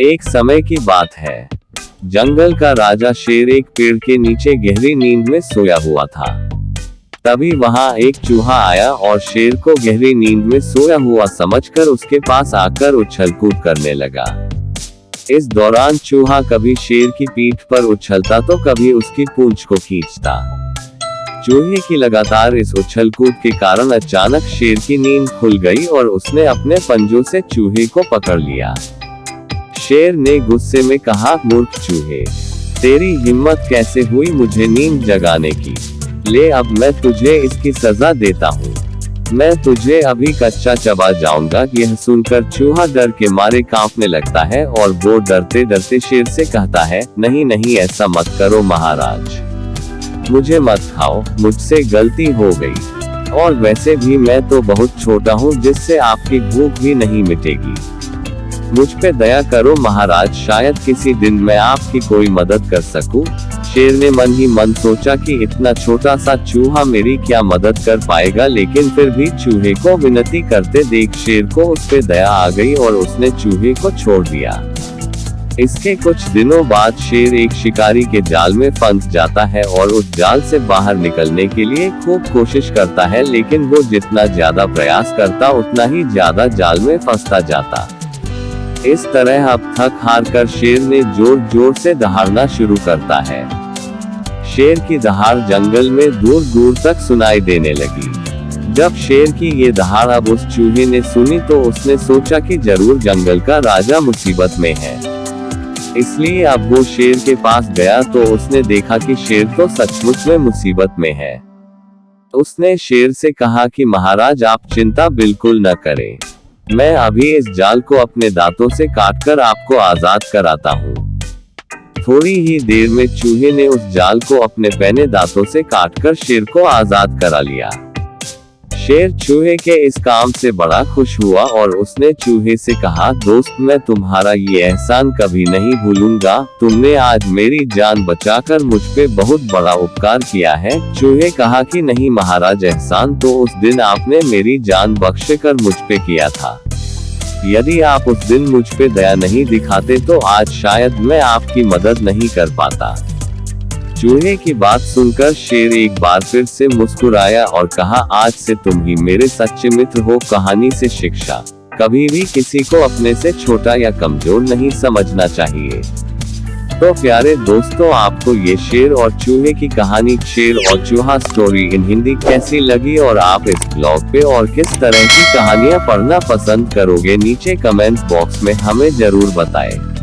एक समय की बात है। जंगल का राजा शेर एक पेड़ के नीचे गहरी नींद में सोया हुआ था। तभी वहां एक चूहा आया और शेर को गहरी नींद में सोया हुआ समझकर उसके पास आकर उछल कूद करने लगा। इस दौरान चूहा कभी शेर की पीठ पर उछलता तो कभी उसकी पूंछ को खींचता। चूहे की लगातार इस उछल कूद के कारण अचानक शेर की नींद खुल गई और उसने अपने पंजों से चूहे को पकड़ लिया। शेर ने गुस्से में कहा, मूर्ख चूहे, तेरी हिम्मत कैसे हुई मुझे नींद जगाने की? ले अब मैं तुझे इसकी सजा देता हूँ। मैं तुझे अभी कच्चा चबा जाऊंगा। यह सुनकर चूहा डर के मारे कांपने लगता है और वो डरते डरते शेर से कहता है, नहीं नहीं, ऐसा मत करो महाराज, मुझे मत खाओ, मुझसे गलती हो गई। और वैसे भी मैं तो बहुत छोटा हूँ जिससे आपकी भूख भी नहीं मिटेगी। मुझ पे दया करो महाराज, शायद किसी दिन मैं आपकी कोई मदद कर सकूं। शेर ने मन ही मन सोचा कि इतना छोटा सा चूहा मेरी क्या मदद कर पाएगा, लेकिन फिर भी चूहे को विनती करते देख शेर को उस पे दया आ गई और उसने चूहे को छोड़ दिया। इसके कुछ दिनों बाद शेर एक शिकारी के जाल में फंस जाता है और उस जाल से बाहर निकलने के लिए खूब कोशिश करता है, लेकिन वो जितना ज्यादा प्रयास करता उतना ही ज्यादा जाल में फंसता जाता। इस तरह अब थक हार कर शेर ने जोर जोर से दहाड़ना शुरू करता है। शेर की दहाड़ जंगल में दूर दूर तक सुनाई देने लगी। जब शेर की ये दहाड़ अब उस चूहे ने सुनी तो उसने सोचा कि जरूर जंगल का राजा मुसीबत में है। इसलिए अब वो शेर के पास गया तो उसने देखा कि शेर तो सचमुच में मुसीबत में है। उसने शेर से कहा कि महाराज, आप चिंता बिल्कुल न करें, मैं अभी इस जाल को अपने दांतों से काटकर आपको आजाद कराता हूँ। थोड़ी ही देर में चूहे ने उस जाल को अपने पहने दांतों से काटकर शेर को आजाद करा लिया। शेर चूहे के इस काम से बड़ा खुश हुआ और उसने चूहे से कहा, दोस्त, मैं तुम्हारा ये एहसान कभी नहीं भूलूंगा। तुमने आज मेरी जान बचाकर मुझ पे बहुत बड़ा उपकार किया है। चूहे कहा कि नहीं महाराज, एहसान तो उस दिन आपने मेरी जान बख्शकर मुझ पे किया था। यदि आप उस दिन मुझ पे दया नहीं दिखाते तो आज शायद मैं आपकी मदद नहीं कर पाता। चूहे की बात सुनकर शेर एक बार फिर से मुस्कुराया और कहा, आज से तुम ही मेरे सच्चे मित्र हो। कहानी से शिक्षा, कभी भी किसी को अपने से छोटा या कमजोर नहीं समझना चाहिए। तो प्यारे दोस्तों, आपको ये शेर और चूहे की कहानी, शेर और चूहा स्टोरी इन हिंदी कैसी लगी और आप इस ब्लॉग पे और किस तरह की कहानियां पढ़ना पसंद करोगे, नीचे कमेंट बॉक्स में हमें जरूर बताएं।